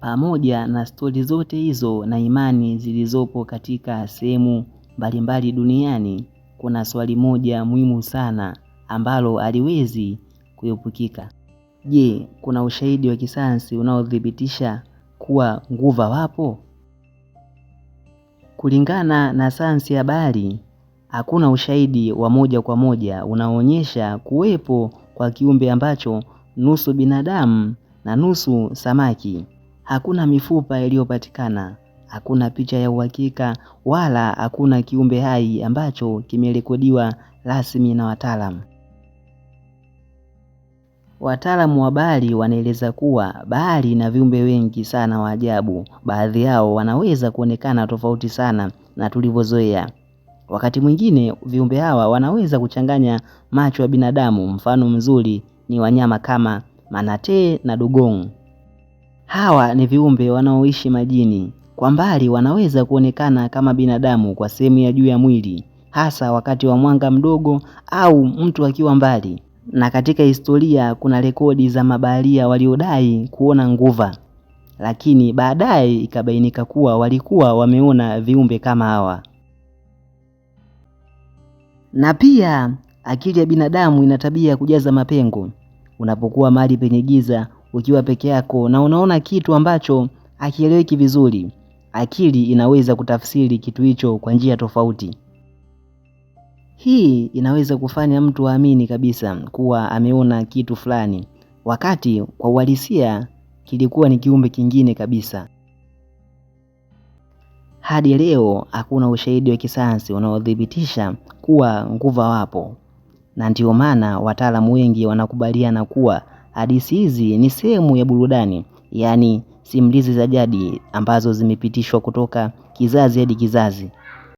Pamoja na stori zote hizo na imani zilizopo katika sehemu mbalimbali duniani, kuna swali moja muhimu sana ambalo haliwezi kuepukika. Je, kuna ushahidi wa kisayansi unaothibitisha kuwa nguva wapo? Kulingana na sayansi ya bahari, hakuna ushahidi wa moja kwa moja unaoonyesha kuwepo kwa kiumbe ambacho nusu binadamu na nusu samaki. Hakuna mifupa iliyopatikana, hakuna picha ya uhakika, wala hakuna kiumbe hai ambacho kimerekodiwa rasmi na wataalamu. Wataalamu wa bahari wanaeleza kuwa bahari ina viumbe wengi sana wa ajabu. Baadhi yao wanaweza kuonekana tofauti sana na tulivyozoea. Wakati mwingine viumbe hawa wanaweza kuchanganya macho ya binadamu. Mfano mzuri ni wanyama kama manatee na dugong. Hawa ni viumbe wanaoishi majini. Kwa mbali wanaweza kuonekana kama binadamu kwa sehemu ya juu ya mwili, hasa wakati wa mwanga mdogo au mtu akiwa mbali. Na katika historia kuna rekodi za mabaharia waliodai kuona nguva, lakini baadaye ikabainika kuwa walikuwa wameona viumbe kama hawa. Na pia akili ya binadamu ina tabia ya kujaza mapengo. Unapokuwa mahali penye giza ukiwa peke yako na unaona kitu ambacho hakieleweki vizuri, akili inaweza kutafsiri kitu hicho kwa njia tofauti. Hii inaweza kufanya mtu aamini kabisa kuwa ameona kitu fulani, wakati kwa uhalisia kilikuwa ni kiumbe kingine kabisa. Hadi leo hakuna ushahidi wa kisayansi unaothibitisha kuwa nguva wapo. Na ndio maana wataalamu wengi wanakubaliana kuwa hadithi hizi ni sehemu ya burudani, yaani simulizi za jadi ambazo zimepitishwa kutoka kizazi hadi kizazi.